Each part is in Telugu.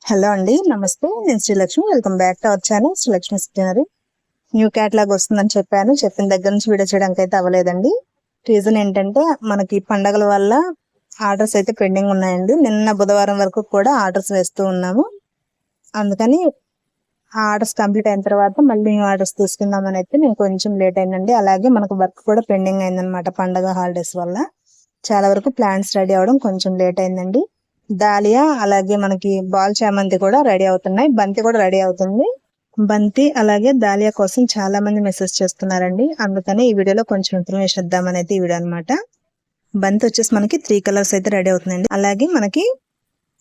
హలో అండి, నమస్తే. నేను Srilakshmi. Welcome back to our channel Srilakshmi stationery. New catalogue వస్తుందని చెప్పిన దగ్గర నుంచి వీడియో చేయడానికి అయితే అవ్వలేదండి. రీజన్ ఏంటంటే మనకి పండగల వల్ల ఆర్డర్స్ అయితే పెండింగ్ ఉన్నాయండి. నిన్న బుధవారం వరకు కూడా ఆర్డర్స్ వేస్తూ ఉన్నాము. అందుకని ఆ ఆర్డర్స్ కంప్లీట్ అయిన తర్వాత మళ్ళీ న్యూ ఆర్డర్స్ తీసుకుందామని అయితే నేను కొంచెం లేట్ అయిందండి. అలాగే మనకు వర్క్ కూడా పెండింగ్ అయిందనమాట. పండగ హాలిడేస్ వల్ల చాలా వరకు ప్లాన్స్ రెడీ అవ్వడం కొంచెం లేట్ అయిందండి. దాలియా అలాగే మనకి బాల్ చామంతి కూడా రెడీ అవుతున్నాయి. బంతి కూడా రెడీ అవుతుంది. బంతి అలాగే దాలియా కోసం చాలా మంది మెసేజ్ చేస్తున్నారండి. అందుకని ఈ వీడియోలో కొంచెం ఇన్ఫర్మేషన్ ఇద్దామని అయితే ఈ వీడియో అనమాట. బంతి వచ్చేసి మనకి 3 కలర్స్ అయితే రెడీ అవుతుందండి. అలాగే మనకి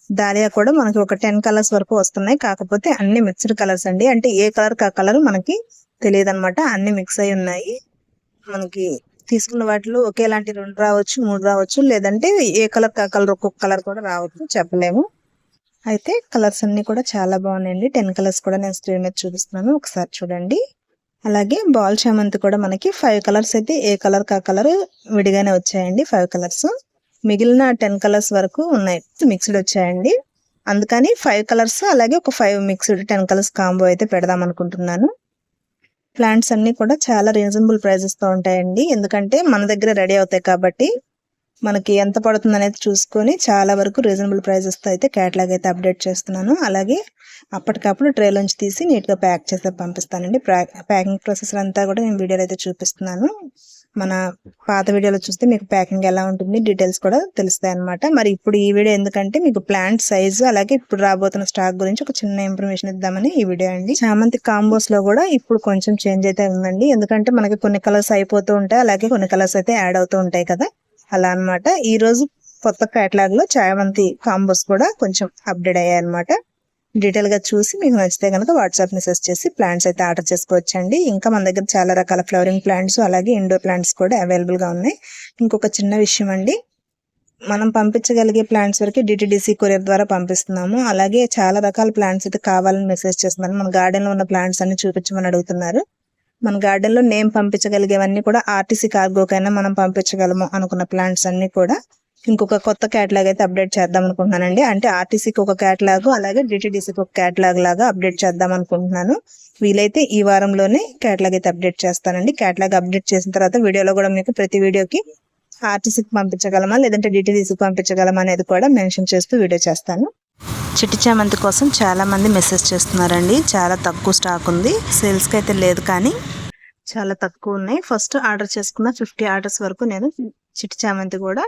దాలియా కూడా మనకి ఒక 10 కలర్స్ వరకు వస్తున్నాయి. కాకపోతే అన్ని మిక్స్డ్ కలర్స్ అండి. అంటే ఏ కలర్ కా కలర్ మనకి తెలియదు అనమాట. అన్ని మిక్స్ అయి ఉన్నాయి. మనకి తీసుకున్న వాటిలో ఒకేలాంటి 2 రావచ్చు, 3 రావచ్చు, లేదంటే ఏ కలర్ కా కలర్ ఒక్కొక్క కలర్ కూడా రావచ్చు, చెప్పలేము. అయితే కలర్స్ అన్ని కూడా చాలా బాగున్నాయండి. 10 కలర్స్ కూడా నేను స్క్రీన్ మీద చూపిస్తున్నాను, ఒకసారి చూడండి. అలాగే బాల్ చామంతి కూడా మనకి 5 కలర్స్ అయితే ఏ కలర్ కా కలర్ విడిగానే వచ్చాయండి. 5 కలర్స్, మిగిలిన 10 కలర్స్ వరకు ఉన్నాయి, మిక్స్డ్ వచ్చాయండి. అందుకని 5 కలర్స్ అలాగే ఒక 5 మిక్స్డ్ 10 కలర్స్ కాంబో అయితే పెడదాం అనుకుంటున్నాను. ప్లాంట్స్ అన్ని కూడా చాలా రీజనబుల్ ప్రైజెస్ తో ఉంటాయండి. ఎందుకంటే మన దగ్గర రెడీ అవుతాయి కాబట్టి మనకి ఎంత పడుతుంది అనేది చూసుకొని చాలా వరకు రీజనబుల్ ప్రైజెస్ తో అయితే క్యాటలాగ్ అయితే అప్డేట్ చేస్తున్నాను. అలాగే అప్పటికప్పుడు ట్రేలోంచి తీసి నీట్ గా ప్యాక్ చేసి పంపిస్తానండి. ప్యాకింగ్ ప్రాసెస్ అంతా కూడా నేను వీడియోలో అయితే చూపిస్తున్నాను. మన పాత వీడియోలో చూస్తే మీకు ప్యాకింగ్ ఎలా ఉంటుంది డీటెయిల్స్ కూడా తెలుస్తాయి అనమాట. మరి ఇప్పుడు ఈ వీడియో ఎందుకంటే మీకు ప్లాంట్ సైజు అలాగే ఇప్పుడు రాబోతున్న స్టాక్ గురించి ఒక చిన్న ఇన్ఫర్మేషన్ ఇద్దామని ఈ వీడియో అండి. చామంతి కాంబోస్ లో కూడా ఇప్పుడు కొంచెం చేంజ్ అయితే ఉందండి. ఎందుకంటే మనకి కొన్ని కలర్స్ అయిపోతూ ఉంటాయి, అలాగే కొన్ని కలర్స్ అయితే యాడ్ అవుతూ ఉంటాయి కదా, అలా అనమాట. ఈ రోజు కొత్త కేటలాగ్ లో చామంతి కాంబోస్ కూడా కొంచెం అప్డేట్ అయ్యాయి అనమాట. డీటెయిల్ గా చూసి మీకు నచ్చితే కనుక వాట్సాప్ మెసేజ్ చేసి ప్లాంట్స్ అయితే ఆర్డర్ చేసుకోవచ్చండి. ఇంకా మన దగ్గర చాలా రకాల ఫ్లవరింగ్ ప్లాంట్స్ అలాగే ఇండోర్ ప్లాంట్స్ కూడా అవైలబుల్ గా ఉన్నాయి. ఇంకొక చిన్న విషయం అండి, మనం పంపించగలిగే ప్లాంట్స్ వరకు డిటిడిసి కొరియర్ ద్వారా పంపిస్తున్నాము. అలాగే చాలా రకాల ప్లాంట్స్ అయితే కావాలని మెసేజ్ చేస్తున్నారు. మన గార్డెన్ లో ఉన్న ప్లాంట్స్ అన్ని చూపించమని అడుగుతున్నారు. మన గార్డెన్ లో నేమ్ పంపించగలిగేవన్నీ కూడా ఆర్టీసీ కార్గోకైనా మనం పంపించగలము అనుకున్న ప్లాంట్స్ అన్ని కూడా ఇంకొక కొత్త కేటలాగ్ అయితే అప్డేట్ చేద్దాం అనుకుంటున్నానండి. అంటే ఆర్టీసీకి ఒక కేటలాగ్ అలాగే డిటిడిసికి ఒక కేటలాగ్ లాగా అప్డేట్ చేద్దాం అనుకుంటున్నాను. వీలైతే ఈ వారంలోనే కేటలాగ్ అయితే అప్డేట్ చేస్తానండి. కేటలాగ్ అప్డేట్ చేసిన తర్వాత వీడియోలో కూడా మీకు ప్రతి వీడియోకి ఆర్టీసీకి పంపించగలమా లేదంటే డిటిడిసికి పంపించగలమా అనేది కూడా మెన్షన్ చేస్తూ వీడియో చేస్తాను. చిట్టి చామంతి కోసం చాలా మంది మెసేజ్ చేస్తున్నారండి. చాలా తక్కువ స్టాక్ ఉంది, సేల్స్ కి అయితే లేదు, కానీ చాలా తక్కువ ఉన్నాయి. ఫస్ట్ ఆర్డర్ చేసుకున్న 50 ఆర్డర్స్ వరకు నేను చిట్టి చామంతి కూడా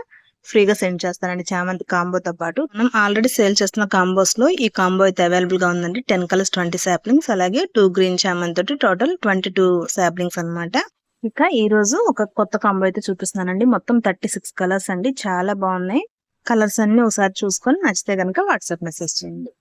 ఫ్రీగా సెండ్ చేస్తానండి. చామంతి కాంబోతో పాటు మనం ఆల్రెడీ సేల్ చేస్తున్న కాంబోస్ లో ఈ కాంబో అయితే అవైలబుల్ గా ఉందండి. 10 కలర్స్ 20 సాప్లింగ్స్ అలాగే 2 గ్రీన్ చామంతి తోటి టోటల్ 22 సాప్లింగ్స్ అనమాట. ఇక ఈ రోజు ఒక కొత్త కాంబో అయితే చూపిస్తున్నానండి. మొత్తం 36 కలర్స్ అండి, చాలా బాగున్నాయి. కలర్స్ అన్ని ఒకసారి చూసుకొని నచ్చితే కనుక వాట్సాప్ మెసేజ్ చేయండి.